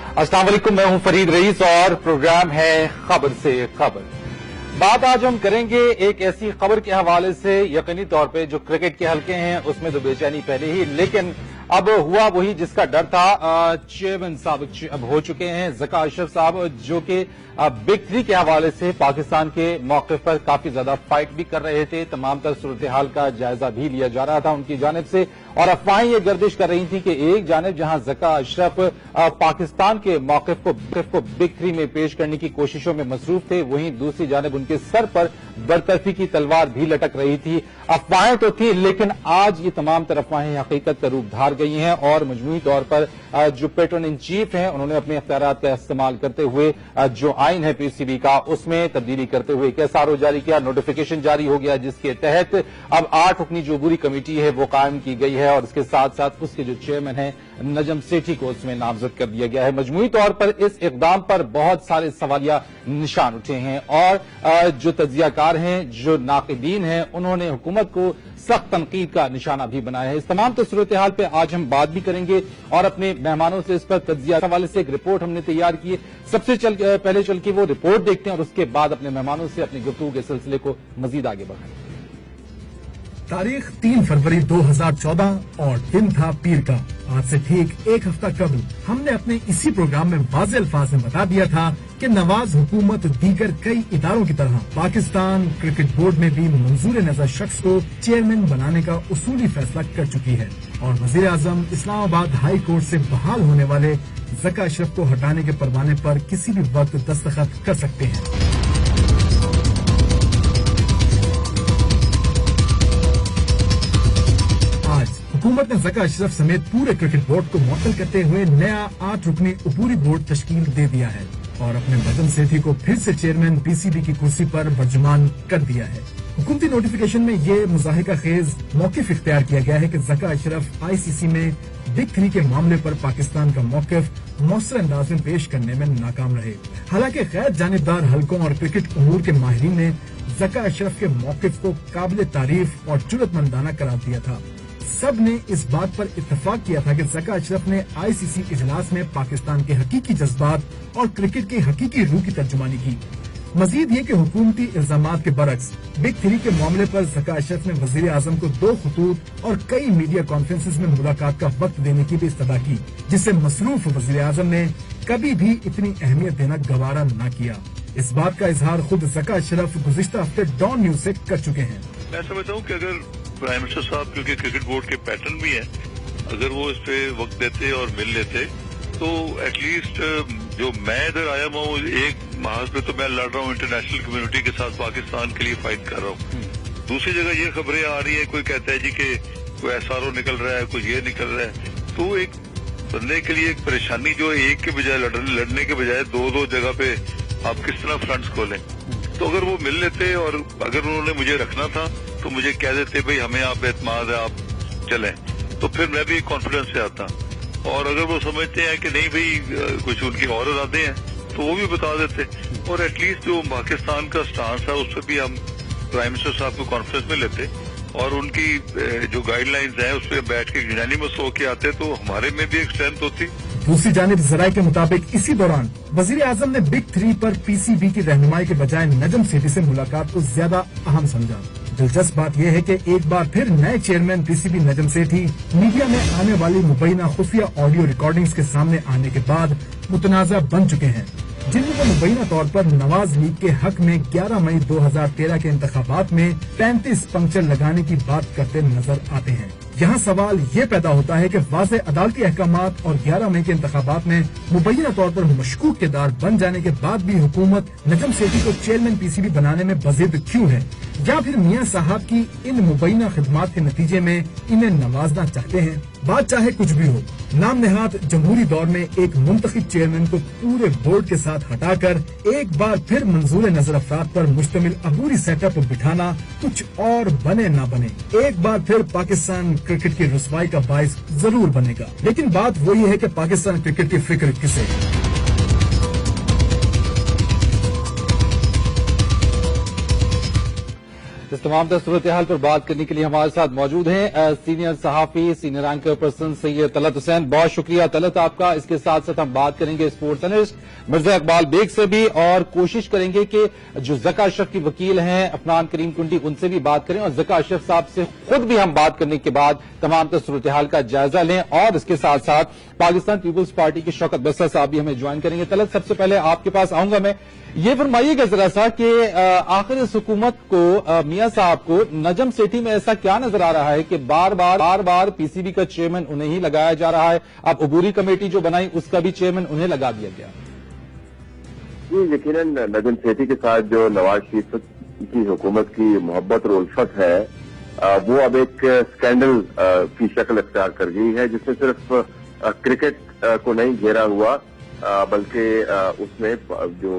अस्सलाम वालेकुम, मैं हूं फरीद रईस और प्रोग्राम है खबर से खबर। बात आज हम करेंगे एक ऐसी खबर के हवाले से, यकीनी तौर पे जो क्रिकेट के हलके हैं उसमें तो बेचैनी पहले ही, लेकिन अब हुआ वही जिसका डर था। चेयरमैन साहब अब हो चुके हैं ज़का अशरफ साहब, जो कि बिग थ्री के हवाले से पाकिस्तान के मौक़िफ़ पर काफी ज्यादा फाइट भी कर रहे थे। तमाम तर सूरत हाल का जायजा भी लिया जा रहा था उनकी जानिब से, और अफवाहें ये गर्दिश कर रही थी कि एक जानिब जहां ज़का अशरफ पाकिस्तान के मौक़िफ़ को बिग थ्री में पेश करने की कोशिशों में मसरूफ थे, वहीं दूसरी जानिब उनके सर पर बरतरफी की तलवार भी लटक रही थी। अफवाहें तो थी, लेकिन आज ये तमाम तर अफवाहें हकीकत का रूप धार गई हैं और मजमूई तौर पर जो पेट्रोन इन चीफ हैं उन्होंने अपने इख्तियारात का इस्तेमाल करते हुए जो आइन है पीसीबी का उसमें तब्दीली करते हुए एक एसआरओ जारी किया, नोटिफिकेशन जारी हो गया, जिसके तहत अब 8 रुकनी जो बुरी कमेटी है वो कायम की गई है और इसके साथ साथ उसके जो चेयरमैन है नजम सेठी को उसमें नामजद कर दिया गया है। मजमूई तौर पर इस इकदाम पर बहुत सारे सवालिया निशान उठे हैं और जो तज्जियाकार हैं, जो नाक़िदीन हैं, उन्होंने हुकूमत को सख्त तनकीद का निशाना भी बनाया है। इस तमाम सूरत हाल पे आज हम बात भी करेंगे और अपने मेहमानों से इस पर तज्जिया हवाले से एक रिपोर्ट हमने तैयार की है। सबसे पहले चल के वो रिपोर्ट देखते हैं और उसके बाद अपने मेहमानों से अपनी गुफ्तगू के सिलसिले को मजीद आगे बढ़ाएंगे। तारीख 3 फरवरी 2014 और दिन था पीर का। आज से ठीक एक हफ्ता कबल हमने अपने इसी प्रोग्राम में वाज़े अल्फाज में बता दिया था कि नवाज हुकूमत दीगर कई इदारों की तरह पाकिस्तान क्रिकेट बोर्ड में भी मंजूर नजर शख्स को चेयरमैन बनाने का उसूली फैसला कर चुकी है और वजीर आजम इस्लामाबाद हाई कोर्ट से बहाल होने वाले ज़का अशरफ को हटाने के परवाने पर किसी भी वक्त दस्तखत कर सकते हैं। हुकूमत ने ज़का अशरफ समेत पूरे क्रिकेट बोर्ड को मुअत्तल करते हुए नया 8 रुकनी अबूरी बोर्ड तश्कील दे दिया है और अपने नजम सेठी को फिर से चेयरमैन पीसीबी की कुर्सी पर बर्जुमान कर दिया है। हुकूमती नोटिफिकेशन में ये मुज़ाहिका खेज मौक़िफ़ इख्तियार किया गया है कि ज़का अशरफ आईसीसी में बिग थ्री के मामले पर पाकिस्तान का मौक़िफ़ मौसर अंदाज में पेश करने में नाकाम रहे। हालांकि गैर जानिबदार हलकों और क्रिकेट उमूर के माहिरीन ने ज़का अशरफ के मौक़िफ़ को काबिल तारीफ और जुर्रतमंदाना करार दिया था। सब ने इस बात पर इत्तफाक किया था कि ज़का अशरफ ने आईसीसी इजलास में पाकिस्तान के हकीकी जज्बात और क्रिकेट की हकीकी रूह की तर्जुमानी की। मजीद ये कि हुकूमती इल्जामात के बरक्स बिग थ्री के मामले पर ज़का अशरफ ने वजीर आजम को 2 खतूत और कई मीडिया कॉन्फ्रेंसेस में मुलाकात का वक्त देने की भी इस्तदा की, जिससे मसरूफ वजीर आजम ने कभी भी इतनी अहमियत देना गवारा न किया। इस बात का इजहार खुद ज़का अशरफ गुज़िश्ता हफ्ते डॉन न्यूज से कर चुके हैं। मैं समझता हूँ कि अगर प्राइम मिनिस्टर साहब, क्योंकि क्रिकेट बोर्ड के पैटर्न भी है, अगर वो इस पे वक्त देते और मिल लेते तो एटलीस्ट जो मैं इधर आया हूँ एक महाज पे तो मैं लड़ रहा हूँ इंटरनेशनल कम्युनिटी के साथ, पाकिस्तान के लिए फाइट कर रहा हूँ। दूसरी जगह ये खबरें आ रही है, कोई कहता है जी कि कोई एसआरओ निकल रहा है, कोई ये निकल रहा है, तो एक बंदे के लिए एक परेशानी जो है, एक के बजाय लड़ने के बजाय 2-2 जगह पे आप किस तरह फ्रंट्स खोलें। तो अगर वो मिल लेते और अगर उन्होंने मुझे रखना था तो मुझे कह देते भाई हमें आप एतमाद है, आप चलें, तो फिर मैं भी कॉन्फिडेंस से आता। और अगर वो समझते हैं कि नहीं भाई कुछ उनके और इरादे हैं तो वो भी बता देते और एटलीस्ट जो पाकिस्तान का स्टांस है उस पर भी हम प्राइम मिनिस्टर साहब को कॉन्फ्रेंस में लेते और उनकी जो गाइडलाइंस है उस पर बैठ के यूनानिमस होके आते तो हमारे में भी एक स्ट्रेंथ होती। दूसरी जानिब जराये के मुताबिक इसी दौरान वजीर आजम ने बिग थ्री पर पीसीबी की रहनुमाई के बजाय नजम सेठी से मुलाकात को ज्यादा अहम समझा। दिलचस्प बात यह है कि एक बार फिर नए chairman PCB Najam Sethi media में आने वाली मुबैना खुफिया ऑडियो रिकॉर्डिंग्स के सामने आने के बाद मुतनाज़ा बन चुके हैं, जिनमें वो मुबैना तौर पर नवाज लीग के हक में 11 मई 2013 के इंतखाबात में 35 पंक्चर लगाने की बात करते नजर आते हैं। यहाँ सवाल ये पैदा होता है कि वाज़े अदालती अहकामात और 11 मई के इंतखाबात में मुबैना तौर पर मशकूक किरदार बन जाने के बाद भी हुकूमत नजम सेठी को चेयरमैन पीसीबी बनाने में बज़िद क्यों है, या फिर मियां साहब की इन मुबैना खिदमात के नतीजे में इन्हें नवाजना चाहते हैं। बात चाहे कुछ भी हो, नाम नेहाद जमहूरी दौर में एक मुंतखब चेयरमैन को पूरे बोर्ड के साथ हटाकर एक बार फिर मंजूर नजर अफराद पर मुश्तमिल अबूरी सेटअप बिठाना कुछ और बने ना बने एक बार फिर पाकिस्तान क्रिकेट की रुसवाई का बाइस जरूर बनेगा। लेकिन बात वही है कि पाकिस्तान क्रिकेट की फिक्र किसे है। इस तमाम सूरत हाल पर बात करने के लिए हमारे साथ मौजूद हैं सीनियर सहाफी, senior anchor person Syed Talat Hussain. बहुत शुक्रिया तलत आपका। इसके साथ साथ हम बात करेंगे स्पोर्ट्स एनालिस्ट मिर्जा इकबाल बेग से भी, और कोशिश करेंगे कि जो ज़का अशरफ की वकील हैं अफनान करीम कुंडी, उनसे भी बात करें, और ज़का अशरफ साहब से खुद भी हम बात करने के बाद तमाम सूरत हाल का जायजा लें। और इसके साथ साथ पाकिस्तान पीपुल्स पार्टी के शौकत बसर साहब भी हमें ज्वाइन करेंगे। तलत, सबसे पहले आपके पास आऊंगा मैं, ये फरमाइएगा जरा सा कि आखिर इस हुकूमत को, मियां साहब को नजम सेठी में ऐसा क्या नजर आ रहा है कि बार बार पीसीबी का चेयरमैन उन्हें ही लगाया जा रहा है। अब अबूरी कमेटी जो बनाई उसका भी चेयरमैन उन्हें लगा दिया गया। जी, यकीनन नजम सेठी के साथ जो नवाज शरीफ की हुकूमत की मोहब्बत और उल्फत है, वो अब एक स्कैंडल की शक्ल अख्तियार कर गई है, जिसमें सिर्फ क्रिकेट को नहीं घेरा हुआ, बल्कि उसमें जो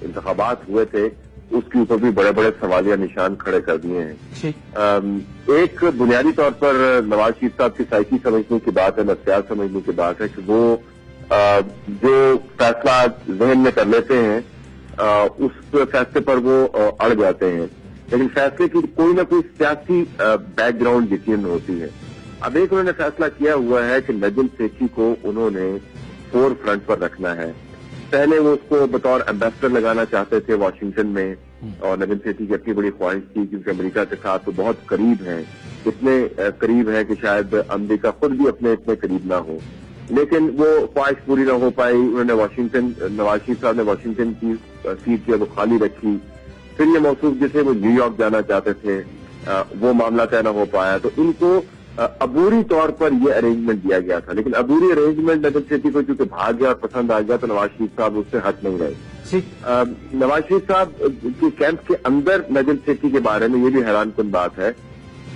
इंतखाबात हुए थे उसके ऊपर भी बड़े बड़े सवालिया निशान खड़े कर दिए हैं। एक बुनियादी तौर पर नवाज शरीफ साहब की साइकी समझने की बात है, नफ्सियात समझने की बात है कि वो जो फैसला जहन में कर लेते हैं उस फैसले पर वो अड़ जाते हैं, लेकिन फैसले की कोई ना कोई सियासी बैकग्राउंड यकीन होती है। अब एक उन्होंने फैसला किया हुआ है कि नजम सेठी को उन्होंने फोर फ्रंट पर रखना है। पहले वो उसको बतौर एम्बेसडर लगाना चाहते थे वाशिंगटन में, और नजम सेठी की अपनी बड़ी ख्वाहिश थी क्योंकि अमेरिका के साथ तो बहुत करीब हैं, इतने करीब हैं कि शायद अमेरिका खुद भी अपने इतने करीब ना हो, लेकिन वो ख्वाहिश पूरी ना हो पाई। उन्होंने नवाज शरीफ साहब ने वाशिंगटन की सीट जो है वो खाली रखी। फिर ये मौसूफ जिसे वो न्यूयॉर्क जाना चाहते थे, वो मामला तय न हो पाया, तो इनको अबूरी तौर पर यह अरेंजमेंट दिया गया था। लेकिन अबूरी अरेंजमेंट नजम सेठी को चूंकि भाग गया और पसंद आ गया, तो नवाज शरीफ साहब उससे हट नहीं रहे। नवाज शरीफ साहब के कैंप के अंदर नजम सेठी के बारे में ये भी हैरानकुन बात है,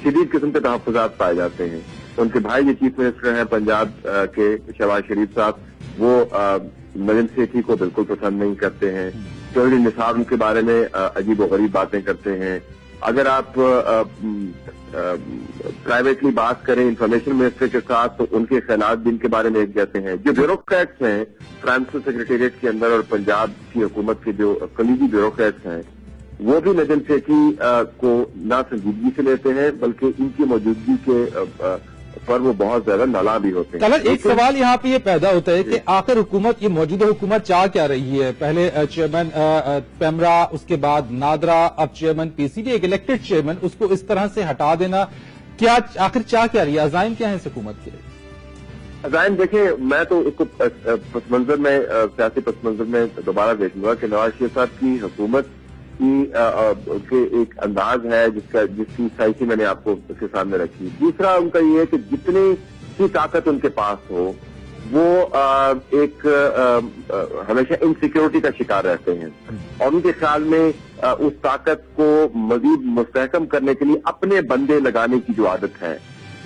शदीद किस्म के तहफ्फुज़ात पाए जाते हैं। उनके भाई जो चीफ मिनिस्टर हैं पंजाब के शहबाज शरीफ साहब, वो नजम सेठी को बिल्कुल पसंद नहीं करते हैं। चौधरी निसाब के बारे में अजीब व गरीब बातें करते हैं। अगर आप प्राइवेटली बात करें इंफॉर्मेशन मिनिस्टर के साथ, तो उनके ख्यालात भी इनके बारे में एक जैसे हैं। जो ब्यूरोक्रेट्स हैं प्राइम मिनिस्टर सेक्रेटेरिएट के अंदर और पंजाब की हुकूमत के जो कलीदी ब्यूरोक्रेट्स हैं, वो भी नजम सेठी को ना संजीदगी से लेते हैं, बल्कि इनकी मौजूदगी के पर वो बहुत ज्यादा नाला भी होते हैं। एक सवाल यहाँ पे ये पैदा होता है कि आखिर हुकूमत, ये मौजूदा हुकूमत चाह क्या रही है? पहले चेयरमैन पेमरा, उसके बाद नादरा, अब चेयरमैन पीसीबी, एक इलेक्टेड चेयरमैन, उसको इस तरह से हटा देना, क्या आखिर चाह क्या रही है? अज़ाइम क्या है इस हुकूमत के? अज़ाइम देखें, मैं तो इसको पसमंजर में, सियासी पसमंजर में दोबारा देखूंगा कि नवाज शरीफ साहब की हुकूमत की एक अंदाज है जिसकी साइकी मैंने आपको उसके सामने रखी। दूसरा उनका ये है कि जितनी की ताकत उनके पास हो, वो हमेशा इनसिक्योरिटी का शिकार रहते हैं, और उनके ख्याल में उस ताकत को मजीद मुस्तहकम करने के लिए अपने बंदे लगाने की जो आदत है,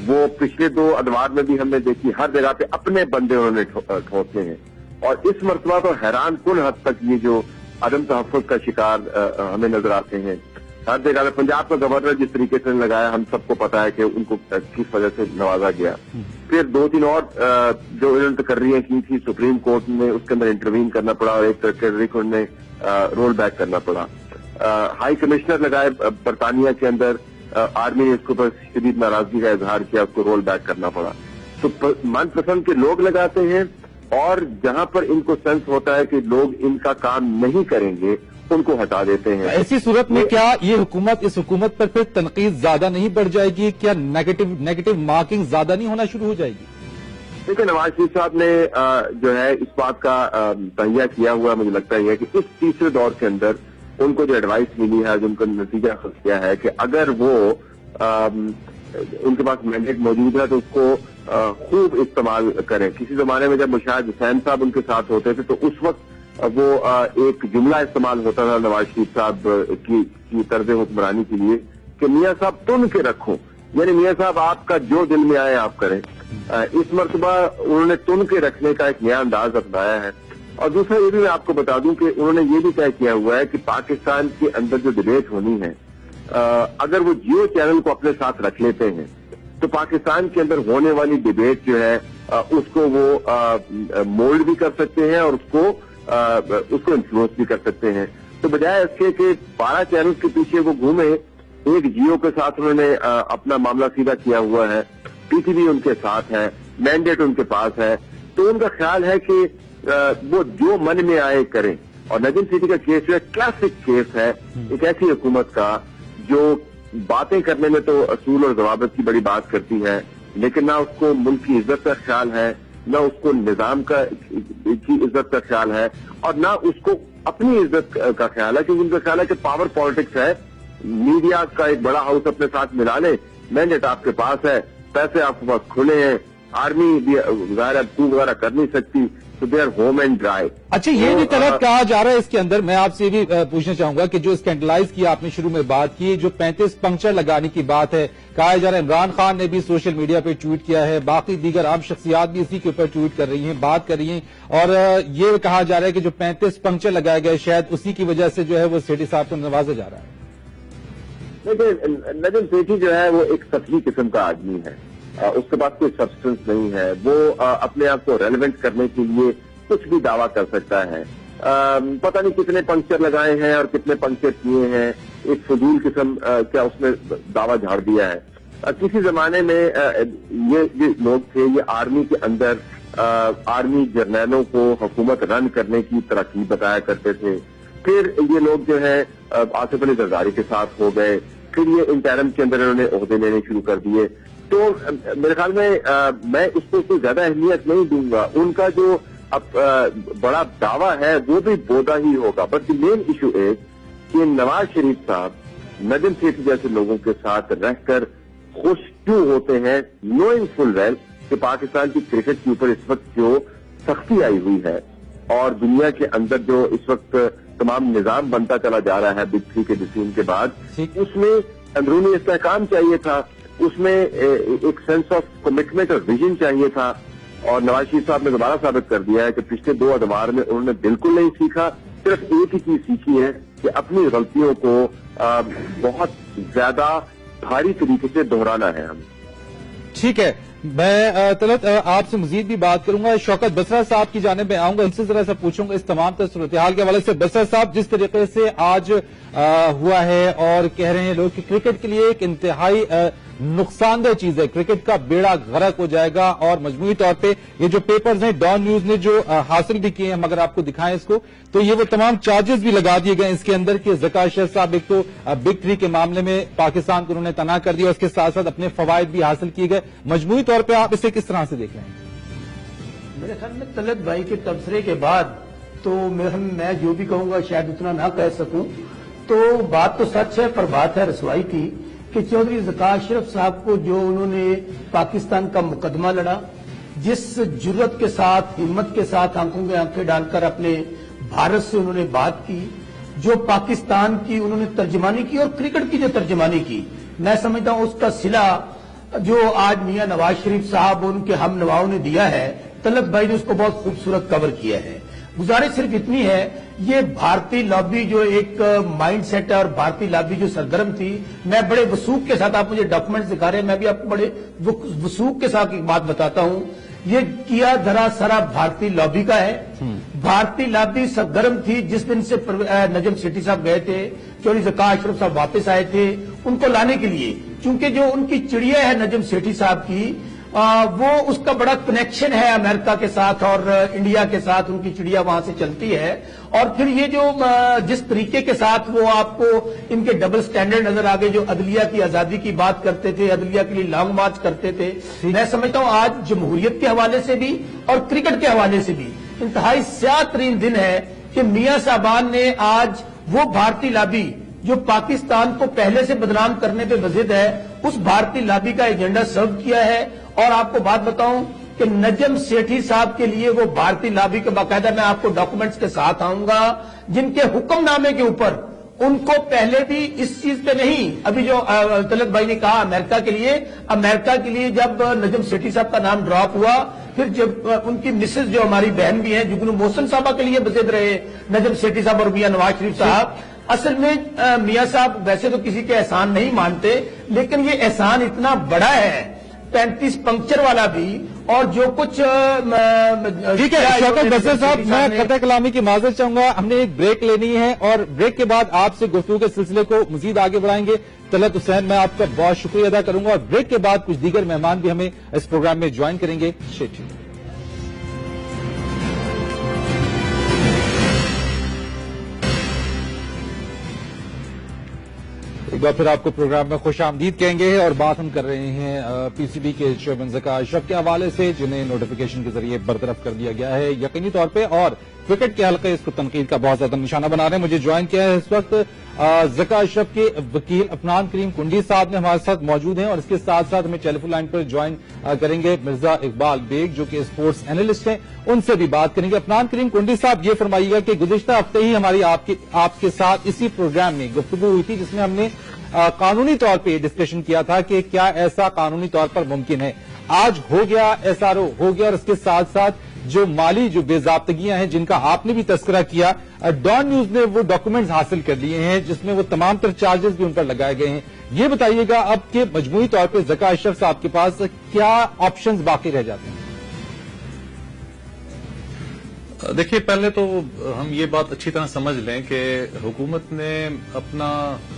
वो पिछले 2 अदवार में भी हमने देखी। हर जगह पे अपने बंदे उन्होंने ठोके हैं, और इस मरतबा तो हैरान कुन हद तक ये जो अदम तहफ़्फ़ुज़ का शिकार हमें नजर आते हैं। हर जगह में पंजाब का गवर्नर जिस तरीके से लगाया, हम सबको पता है कि उनको किस वजह से नवाजा गया। फिर 2-3 और जो इन्होंने तकर्रियां की थी सुप्रीम कोर्ट में, उसके अंदर इंटरवीन करना पड़ा और एक तकर्री को उन्हें रोल बैक करना पड़ा। हाई कमिश्नर लगाए बरतानिया के अंदर, आर्मी ने उसके ऊपर शदीद नाराजगी का इजहार किया, उसको रोल बैक करना पड़ा। तो मनपसंद के लोग लगाते हैं, और जहां पर इनको सेंस होता है कि लोग इनका काम नहीं करेंगे, उनको हटा देते हैं। ऐसी सूरत में क्या ये हुकूमत, इस हुकूमत पर फिर तनकीद ज्यादा नहीं बढ़ जाएगी? क्या नेगेटिव मार्किंग ज्यादा नहीं होना शुरू हो जाएगी? देखिए, नवाज शरीफ साहब ने जो है इस बात का तहिया किया हुआ, मुझे लगता है कि इस तीसरे दौर के अंदर उनको जो एडवाइस मिली है, जो उनका नतीजा किया है कि अगर वो उनके पास मैंडेट मौजूद है तो उसको खूब इस्तेमाल करें। किसी जमाने में जब मुशाहिद हुसैन साहब उनके साथ होते थे, तो उस वक्त वो एक जुमला इस्तेमाल होता था नवाज शरीफ साहब की तर्ज हुक्मरानी के लिए कि मियाँ साहब तुन के रखो, यानी मियाँ साहब आपका जो दिल में आए आप करें। इस मरतबा उन्होंने तुन के रखने का एक नया अंदाज अपनाया है। और दूसरा ये भी मैं आपको बता दूं कि उन्होंने ये भी तय किया हुआ है कि पाकिस्तान के अंदर जो डिबेट होनी है, अगर वो जियो चैनल को अपने साथ रख लेते हैं, तो पाकिस्तान के अंदर होने वाली डिबेट जो है उसको वो मोल्ड भी कर सकते हैं और उसको इन्फ्लुएंस भी कर सकते हैं। तो बजाय इसके कि 12 चैनल के पीछे वो घूमे, एक जियो के साथ उन्होंने अपना मामला सीधा किया हुआ है, पीटीवी उनके साथ है, मैंडेट उनके पास है, तो उनका ख्याल है कि वो जो मन में आए करें। और नजम सेठी का केस जो है क्लासिक केस है एक ऐसी हुकूमत का जो बातें करने में तो असूल और जवाबत की बड़ी बात करती है, लेकिन ना उसको मुल्क की इज्जत का ख्याल है, ना उसको निजाम की इज्जत का ख्याल है, और ना उसको अपनी इज्जत का ख्याल है, क्योंकि उनका ख्याल है कि पावर पॉलिटिक्स है, मीडिया का एक बड़ा हाउस अपने साथ मिला ले, मैंडेट आपके पास है, पैसे आपके पास खुले हैं, आर्मी भी वगैरह तू वगैरह कर नहीं सकती, तो they are home and dry. अच्छा, ये भी तलब कहा जा रहा है इसके अंदर, मैं आपसे ये भी पूछना चाहूंगा कि जो स्कैंडलाइज की आपने शुरू में बात की, जो 35 पंक्चर लगाने की बात है, कहा जा रहा है इमरान खान ने भी सोशल मीडिया पे ट्वीट किया है, बाकी दीगर आम शख्सियात भी इसी के ऊपर ट्वीट कर रही हैं, बात कर रही हैं, और ये कहा जा रहा है कि जो 35 पंक्चर लगाए गए शायद उसी की वजह से जो है वो सेठी साहब को नवाजा जा रहा है। देखिए, नजम सेठी जो है वो एक सतही किस्म का आदमी है, उसके पास कोई सब्सटेंस नहीं है, वो अपने आप को रेलेवेंट करने के लिए कुछ भी दावा कर सकता है। पता नहीं कितने पंक्चर लगाए हैं और कितने पंक्चर किए हैं, एक फजूल किस्म क्या उसने दावा झाड़ दिया है। किसी जमाने में ये लोग थे, ये आर्मी के अंदर आर्मी जर्नैलों को हुकूमत रन करने की तरकीब बताया करते थे, फिर ये लोग जो है आसिफ अली जरदारी के साथ हो गए, फिर ये इंटरम के अंदर इन्होंने ओहदे लेने शुरू कर दिए। तो मेरे ख्याल में मैं इसको कोई ज्यादा अहमियत नहीं दूंगा, उनका जो अब बड़ा दावा है वो भी बोधा ही होगा। बट द मेन इशू है कि नवाज शरीफ साहब नजम सेठी जैसे लोगों के साथ रहकर खुश क्यों होते हैं, नोइंग फुल वेल कि पाकिस्तान की क्रिकेट के ऊपर इस वक्त जो सख्ती आई हुई है और दुनिया के अंदर जो इस वक्त तमाम निजाम बनता चला जा रहा है बिग थ्री के डिसीजन के बाद, उसमें अंदरूनी इस्तेहकाम चाहिए था, उसमें एक सेंस ऑफ कमिटमेंट और विजन चाहिए था। और नवाज शरीफ साहब ने दोबारा साबित कर दिया है कि पिछले 2 अदवार में उन्होंने बिल्कुल नहीं सीखा, सिर्फ एक ही चीज सीखी है कि अपनी गलतियों को बहुत ज्यादा भारी तरीके से दोहराना है हमें। ठीक है, मैं तलत आपसे मजीद भी बात करूंगा, शौकत बसरा साहब की जानिब में आऊंगा, इनसे जरा सा पूछूंगा इस तमाम सूरत हाल के हवाले से। बसरा साहब, जिस तरीके से आज हुआ है और कह रहे हैं लोग कि क्रिकेट के लिए एक इंतहाई नुकसानदेह चीज है, क्रिकेट का बेड़ा गर्क हो जाएगा, और मजमूई तौर पे ये जो पेपर्स हैं डॉन न्यूज ने जो हासिल भी किए हैं, मगर आपको दिखाएं इसको, तो ये वो तमाम चार्जेस भी लगा दिए गए इसके अंदर कि ज़का शेख साहब एक तो बिग थ्री के मामले में पाकिस्तान को उन्होंने तना कर दिया, उसके साथ साथ अपने फवायद भी हासिल किए गए। मजमूई तौर पर आप इसे किस तरह से देख रहे हैं? मेरे ख्याल में तलत भाई के तबसरे के बाद तो मैं जो भी कहूंगा शायद उतना ना कह सकूं, तो बात तो सच है पर बात है रसवाई की कि चौधरी ज़का अशरफ साहब को जो उन्होंने पाकिस्तान का मुकदमा लड़ा, जिस जुर्रत के साथ, हिम्मत के साथ आंखों में आंखें डालकर अपने भारत से उन्होंने बात की, जो पाकिस्तान की उन्होंने तर्जमानी की और क्रिकेट की जो तर्जमानी की, मैं समझता हूं उसका सिला जो आज मियां नवाज शरीफ साहब और उनके हम नवाओं ने दिया है, तलत भाई ने उसको बहुत खूबसूरत कवर किया है। गुजारिश सिर्फ इतनी है, ये भारतीय लॉबी जो एक माइंड सेट है और भारतीय लॉबी जो सरगर्म थी, मैं बड़े वसूख के साथ, आप मुझे डॉक्यूमेंट्स दिखा रहे हैं, मैं भी आपको बड़े वसूख के साथ एक बात बताता हूं, ये किया धरा सारा भारतीय लॉबी का है। भारतीय लॉबी सरगर्म थी जिस दिन से नजम सेठी साहब गए थे, चौधरी ज़का अशरफ साहब वापस आए थे उनको लाने के लिए, क्योंकि जो उनकी चिड़िया है नजम सेठी साहब की, वो उसका बड़ा कनेक्शन है अमेरिका के साथ और इंडिया के साथ, उनकी चिड़िया वहां से चलती है। और फिर ये जो जिस तरीके के साथ वो आपको इनके डबल स्टैंडर्ड नजर आ गए, जो अदलिया की आजादी की बात करते थे, अदलिया के लिए लॉन्ग मार्च करते थे, मैं समझता हूं आज जमहूरियत के हवाले से भी और क्रिकेट के हवाले से भी इंतहाई स्याह तरीन दिन है कि मियां साहबान ने आज वो भारतीय लॉबी जो पाकिस्तान को पहले से बदनाम करने पे वजिद है, उस भारतीय लॉबी का एजेंडा सर्व किया है। और आपको बात बताऊं कि नजम सेठी साहब के लिए वो भारतीय लॉबी के बाकायदा मैं आपको डॉक्यूमेंट्स के साथ आऊंगा, जिनके हुक्मनामे के ऊपर उनको पहले भी इस चीज पे नहीं, अभी जो तलत भाई ने कहा अमेरिका के लिए जब नजम सेठी साहब का नाम ड्रॉप हुआ, फिर जब उनकी मिसेज जो हमारी बहन भी है जुगनू मोहसिन साहबा के लिए वजिद रहे नजम सेठी साहब और मियां नवाज शरीफ साहब। असल में मियां साहब वैसे तो किसी के एहसान नहीं मानते, लेकिन ये एहसान इतना बड़ा है, 35 पंक्चर वाला भी, اور جو کچھ ٹھیک ہے شوکت بسر صاحب، میں قطع کلامی کی معذرت چاہوں گا، ہم نے ایک بریک لینی ہے اور بریک کے بعد آپ سے گفتگو کے سلسلے کو مزید آگے بڑھائیں گے۔ طلعت حسین، میں آپ کا بہت شکریہ ادا کروں گا اور بریک کے بعد کچھ دیگر مہمان بھی ہمیں اس پروگرام میں جوائن کریں گے۔ ایک بار پھر آپ کو پروگرام میں خوش آمدید کہیں گے اور بات ہم کر رہے ہیں پی سی بی کے چیئرمین ذکا اشرف کے حوالے سے، جنہیں نوٹیفیکیشن کے ذریعے برطرف کر دیا گیا ہے یقینی طور پہ، اور کرکٹ کے حلقے اس کو تنقید کا بہت زیادہ نشانہ بنا رہے ہیں۔ مجھے جوائن کیا ہے اس وقت ذکا اشرف کے وکیل عفنان کریم کنڈی صاحب نے ہمارے ساتھ موجود ہیں، اور اس کے ساتھ ساتھ ہمیں ٹیلی فون لائن پر جوائن کریں گے مرزا اقبال بیگ جو کہ اسپورٹس اینالسٹ ہیں، ان سے بھی بات کریں گے۔ عفنان کریم کنڈی صاحب، یہ فرمائیے گا کہ گزشتہ ہفتے ہی ہماری آپ کے ساتھ اسی پروگرام میں گفتگو ہوئی تھی جس میں ہم نے قانونی طور پہ ڈسکشن کیا تھا کہ کیا ایسا قانونی طور پر ممکن ہے۔ آج ہو گیا، ایس آر او ہو گیا، اور اس کے ساتھ ساتھ جو مالی جو بے ضابطگیاں ہیں جن کا آپ نے بھی تذکرہ کیا، ڈان نیوز نے وہ ڈاکومنٹس حاصل کر لیے ہیں جس میں وہ تمام تر چارجز بھی ان پر لگائے گئے ہیں۔ یہ بتائیے گا اب کہ مجموعی طور پہ ذکا اشرف صاحب کے پاس کیا آپشنز باقی رہ جاتے ہیں؟ دیکھیے، پہلے تو ہم یہ بات اچھی طرح سمجھ لیں کہ حکومت نے اپنا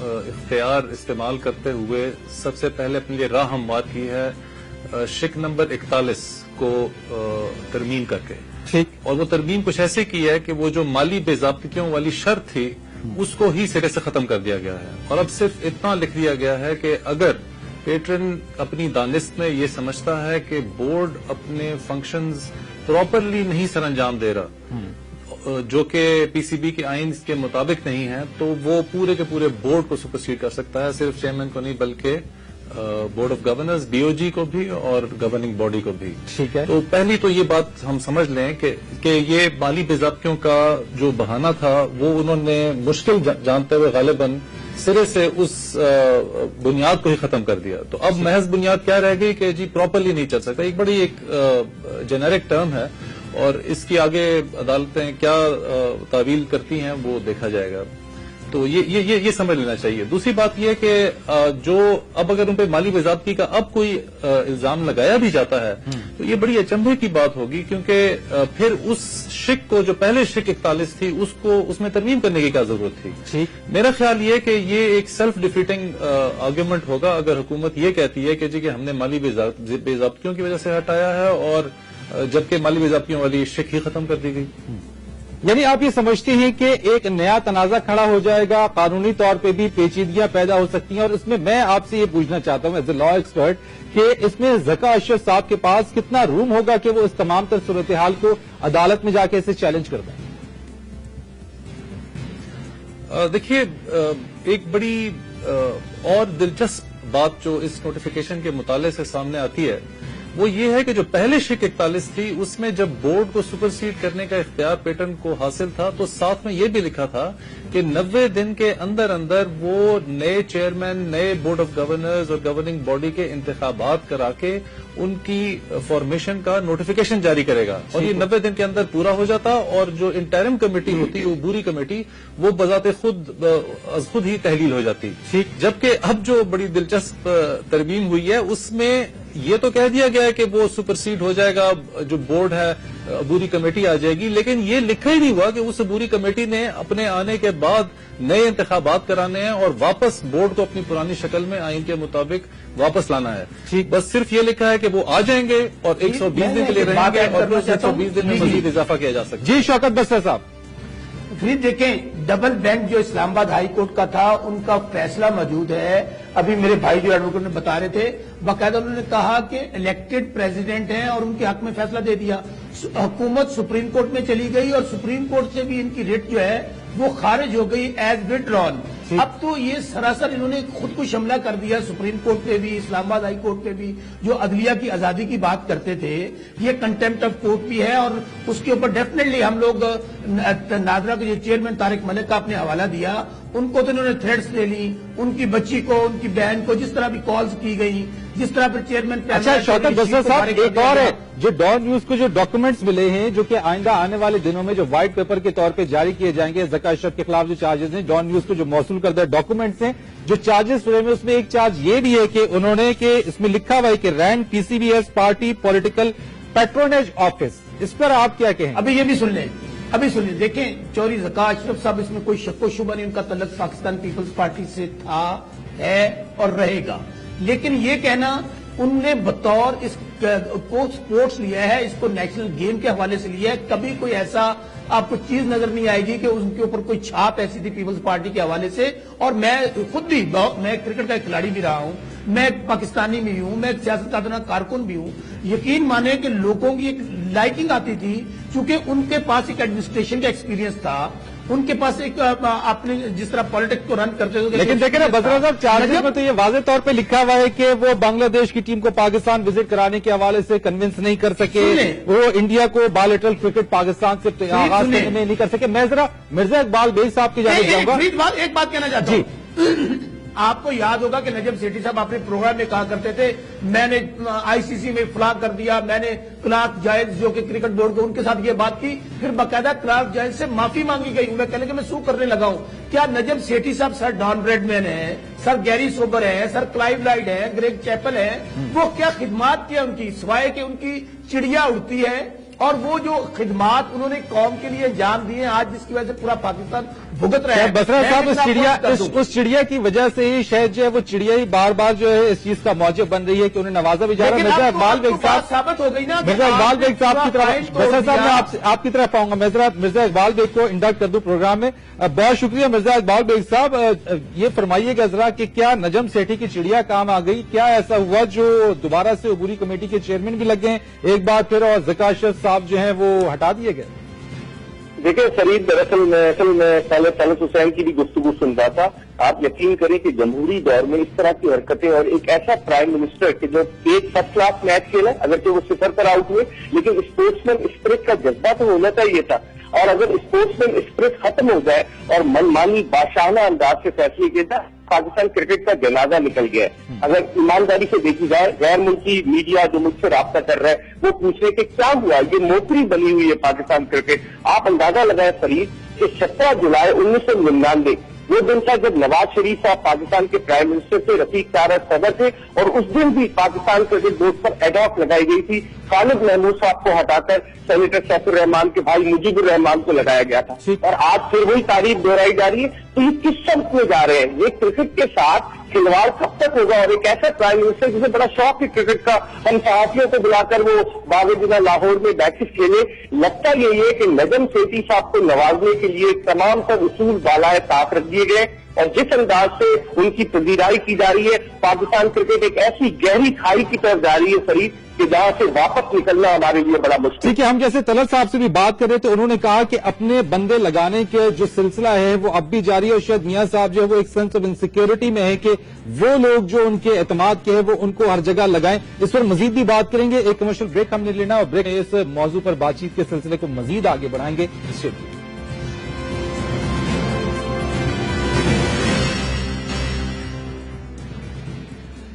اختیار استعمال کرتے ہوئے سب سے پہلے اپنے لیے راہ ہموار کی ہے شک نمبر 41 کو ترمیم کر کے، ٹھیک، اور وہ ترمیم کچھ ایسے کی ہے کہ وہ جو مالی بے ضابطگیوں والی شرط تھی اس کو ہی سرے سے ختم کر دیا گیا ہے، اور اب صرف اتنا لکھ دیا گیا ہے کہ اگر پیٹرن اپنی دانست میں یہ سمجھتا ہے کہ بورڈ اپنے فنکشنز پراپرلی نہیں سر انجام دے رہا، جو کہ پی سی بی کے آئین کے مطابق نہیں ہے، تو وہ پورے کے پورے بورڈ کو سپرسیڈ کر سکتا ہے، صرف چیئرمین کو نہیں بلکہ board of governors, B O G کو بھی اور گورننگ باڈی کو بھی۔ ٹھیک ہے، تو پہلی تو یہ بات ہم سمجھ لیں کہ یہ مالی بے ضابطگیوں کا جو بہانہ تھا وہ انہوں نے مشکل جانتے ہوئے غالباً سرے سے اس بنیاد کو ہی ختم کر دیا۔ تو اب محض بنیاد کیا رہ گئی کہ جی پراپرلی نہیں چل سکتا، ایک بڑی جنیرک ٹرم ہے، اور اس کی آگے عدالتیں کیا تعویل کرتی ہیں وہ دیکھا جائے گا۔ تو یہ سمجھ لینا چاہیے۔ دوسری بات یہ کہ جو اب اگر ان پہ مالی بے ضابطگی کا اب کوئی الزام لگایا بھی جاتا ہے تو یہ بڑی اچنبھے کی بات ہوگی، کیونکہ پھر اس شک کو جو پہلے شک 41 تھی اس میں ترمیم کرنے کی کیا ضرورت تھی؟ میرا خیال یہ کہ یہ ایک سیلف ڈیفیٹنگ آرگیومنٹ ہوگا اگر حکومت یہ کہتی ہے کہ جی کہ ہم نے مالی بے ضابطگیوں کی وجہ سے ہٹایا ہے، اور جبکہ مالی بے ضابطگیوں والی شک ہی ختم کر دی گئی۔ یعنی آپ یہ سمجھتے ہیں کہ ایک نیا تنازع کھڑا ہو جائے گا، قانونی طور پہ بھی پیچیدگیاں پیدا ہو سکتی ہیں، اور اس میں آپ سے یہ پوچھنا چاہتا ہوں ایز اے لا ایکسپرٹ کہ اس میں ذکا اشرف صاحب کے پاس کتنا روم ہوگا کہ وہ اس تمام تر صورتحال کو عدالت میں جا کے اسے چیلنج کر دیں؟ دیکھیے، ایک بڑی اور دلچسپ بات جو اس نوٹیفیکیشن کے مطالعے سے سامنے آتی ہے وہ یہ ہے کہ جو پہلے شک 41 تھی اس میں جب بورڈ کو سپرسیڈ کرنے کا اختیار پیٹرن کو حاصل تھا تو ساتھ میں یہ بھی لکھا تھا کہ 90 دن کے اندر وہ نئے چیئرمین، نئے بورڈ آف گورنرز اور گورننگ باڈی کے انتخابات کرا کے ان کی فارمیشن کا نوٹیفیکیشن جاری کرے گا، اور یہ 90 دن کے اندر پورا ہو جاتا، اور جو انٹرم کمیٹی ہوتی وہ بری کمیٹی وہ بذات خود ہی تحلیل ہو جاتی۔ جبکہ اب جو بڑی دلچسپ ترمیم ہوئی ہے اس میں یہ تو کہہ دیا گیا ہے کہ وہ سپرسیڈ ہو جائے گا، جو بورڈ ہے عبوری کمیٹی آ جائے گی، لیکن یہ لکھا ہی نہیں ہوا کہ اس عبوری کمیٹی نے اپنے آنے کے بعد نئے انتخابات کرانے ہیں اور واپس بورڈ کو اپنی پرانی شکل میں آئین کے مطابق واپس لانا ہے۔ بس صرف یہ لکھا ہے کہ وہ آ جائیں گے اور 120 دن کے لیے رہیں گے، اور 120 دن میں مزید اضافہ کیا جا سکتا ہے۔ جی شوکت بسر صاحب، فرید دیکھیں، ڈبل بینچ جو اسلام آباد ہائی کورٹ کا تھا ان کا فیصلہ موجود ہے۔ ابھی میرے بھائی جو ایڈوکیٹ نے بتا رہے تھے، باقاعدہ انہوں نے کہا کہ الیکٹڈ پریزیڈنٹ ہیں اور ان کے حق میں فیصلہ دے دیا۔ حکومت سپریم کورٹ میں چلی گئی اور سپریم کورٹ سے بھی ان کی ریٹ جو ہے وہ خارج ہو گئی ایز وڈران۔ اب تو یہ سراسر انہوں نے خود کو شملہ کر دیا، سپریم کورٹ پہ بھی، اسلام آباد ہائی کورٹ پہ بھی، جو عدلیہ کی آزادی کی بات کرتے تھے۔ یہ کنٹمپٹ آف کورٹ بھی ہے، اور اس کے اوپر ڈیفینیٹلی ہم لوگ نادرا کے جو چیئرمین طارق ملک کا اپنے حوالہ دیا، ان کو تو انہوں نے تھریٹس لے لی، ان کی بچی کو، ان کی بہن کو، جس طرح بھی کالز کی گئی، جس طرح پھر چیئرمین۔ اچھا شوکت بسر صاحب، ایک اور ہے جو ڈان نیوز کو جو ڈاکومنٹس ملے ہیں جو کہ آئندہ آنے والے دنوں میں جو وائٹ پیپر کے طور پہ جاری کیے جائیں گے ذکا اشرف کے خلاف جو چارجز ہیں، ڈان نیوز کو جو موصول کردہ ڈاکومنٹس ہیں جو چارجز ہوئے میں، اس میں ایک چارج یہ بھی ہے کہ انہوں نے کہ اس میں لکھا ہوا ہے کہ rank P C B S party political patronage office, اس پر آپ کیا کہیں؟ ابھی یہ بھی سن لیں، دیکھیں چودھری ذکا اشرف صاحب، اس میں کوئی شک و شبہ نہیں، ان کا تعلق پاکستان پیپلز پارٹی سے تھا، ہے اور رہے گا، لیکن یہ کہنا ان نے بطور اس کو سپورٹس لیا ہے، اس کو نیشنل گیم کے حوالے سے لیا ہے، کبھی کوئی ایسا آپ کو چیز نظر نہیں آئے گی کہ ان کے اوپر کوئی چھاپ ایسی تھی پیپلز پارٹی کے حوالے سے. اور میں خود بھی میں کرکٹ کا کھلاڑی بھی رہا ہوں, میں پاکستانی بھی ہوں, میں سیاست کا کارکن بھی ہوں. یقین مانے کہ لوگوں کی ایک لائکنگ آتی تھی چونکہ ان کے پاس ایک ایڈمنسٹریشن کا ایکسپیرینس تھا, ان کے پاس ایک اپنے جس طرح پالیٹکس کو رن کرتے ہوئے. لیکن دیکھیں نا بزرا صاحب, چارجز میں تو یہ واضح طور پہ لکھا ہوا ہے کہ وہ بنگلہ دیش کی ٹیم کو پاکستان وزٹ کرانے کے حوالے سے کنونس نہیں کر سکے, وہ انڈیا کو بائیلیٹرل کرکٹ پاکستان سے آغاز کرنے میں نہیں کر سکے. میں ذرا مرزا اقبال بیگ صاحب کی جانب جاؤں گا. ایک بات کہنا چاہتا ہوں, آپ کو یاد ہوگا کہ نجم سیٹھی صاحب اپنے پروگرام میں کہا کرتے تھے میں نے آئی سی سی میں فلاں کر دیا, میں نے کلارک جائز جو کہ کرکٹ بورڈ کو ان کے ساتھ یہ بات کی, پھر باقاعدہ کلارک جائز سے معافی مانگی گئی. میں کہنے کہ میں سو کرنے لگا ہوں. کیا نجم سیٹھی صاحب سر ڈان بریڈ مین ہیں, سر گیری سوبر ہیں, سر کلائیو لائڈ ہیں, گریگ چیپل ہیں, وہ کیا خدمات کی ان کی, سوائے کہ ان کی چڑیا اڑتی ہے, اور وہ جو خدمات انہوں نے قوم کے لیے انجام دیے آج جس کی وجہ سے پورا پاکستان بھگت رہا ہے. بسرا صاحب اس چڑیا کی وجہ سے ہی شاید جو ہے وہ چڑیا ہی بار بار جو ہے اس چیز کا موجب بن رہی ہے کہ انہیں نوازا بھی جا رہا ہے. مرزا اقبال بیگ صاحب ثابت ہو گئی نا, مرزا اقبال بیگ صاحب کی طرف, بسرا صاحب میں آپ کی طرف آؤں گا. مرزا اقبال بیگ کو انڈکٹ کر دوں پروگرام میں. بہت شکریہ مرزا اقبال بیگ صاحب. یہ فرمائیے گا ذرا کہ کیا نجم سیٹھی کی چڑیا کام آ گئی, کیا ایسا ہوا جو دوبارہ سے عبوری کمیٹی کے چیئرمین بھی لگ گئے ایک بار پھر, اور ذکا اشرف صاحب جو ہیں وہ ہٹا دیے گئے؟ دیکھیں فرید, دراصل میں پہلے طلعت حسین کی بھی گفتگو سن رہا تھا. آپ یقین کریں کہ جمہوری دور میں اس طرح کی حرکتیں, اور ایک ایسا پرائم منسٹر کہ جو ایک فرسٹ کلاس میچ کھیلا, اگرچہ وہ 0 پر آؤٹ ہوئے, لیکن اسپورٹس مین اسپرٹ کا جذبہ تو ہونا چاہیے تھا. اور اگر اسپورٹس مین اسپرٹ ختم ہو جائے اور منمانی بادشاہانہ انداز سے فیصلے کیے جائے, پاکستان کرکٹ کا جنازہ نکل گیا ہے. اگر ایمانداری سے دیکھی جائے, غیر ملکی میڈیا جو مجھ سے رابطہ کر رہا ہے وہ پوچھ رہے کہ کیا ہوا, یہ موتری بنی ہوئی ہے پاکستان کرکٹ. آپ اندازہ لگائیں فرید کہ 17 جولائی 1999 وہ دن تھا جب نواز شریف صاحب پاکستان کے پرائم منسٹر تھے, رفیق طارق صدر تھے, اور اس دن بھی پاکستان کرکٹ بورڈ پر ایڈاک لگائی گئی تھی. خالد محمود صاحب کو ہٹا کر سینیٹر سیف الرحمان کے بھائی مجیب الرحمان کو لگایا گیا تھا, اور آج پھر وہی تعریف دہرائی جا رہی ہے. تو یہ کس سمت میں جا رہے ہیں, یہ کرکٹ کے ساتھ کھلواڑ کب تک ہوگا؟ اور ایک ایسا پرائم منسٹر جسے بڑا شوق ہے کرکٹ کا, ہم صحافیوں کو بلا کر وہ باغ جناح لاہور میں میچز کھیلے. لگتا یہی ہے کہ نجم سیٹھی صاحب کو نوازنے کے لیے تمام تر اصول بالائے طاق رکھ دیے گئے, اور جس انداز سے ان کی پذیرائی کی جا رہی ہے, پاکستان کرکٹ ایک ایسی گہری کھائی کی طرف جا رہی ہے فرید کہ جہاں سے واپس نکلنا ہمارے لیے بڑا مشکل. ٹھیک ہے, ہم جیسے طلعت صاحب سے بھی بات کر رہے تھے, انہوں نے کہا کہ اپنے بندے لگانے کے جو سلسلہ ہے وہ اب بھی جاری ہے, اور شاید میاں صاحب جو ہے وہ ایک سینس آف انسیکیورٹی میں ہے کہ وہ لوگ جو ان کے اعتماد کے ہیں وہ ان کو ہر جگہ لگائیں. اس پر مزید بھی بات کریں گے. ایک کمرشل بریک ہم نے لینا, اور بریک اس موضوع پر بات چیت کے سلسلے کو مزید آگے بڑھائیں گے.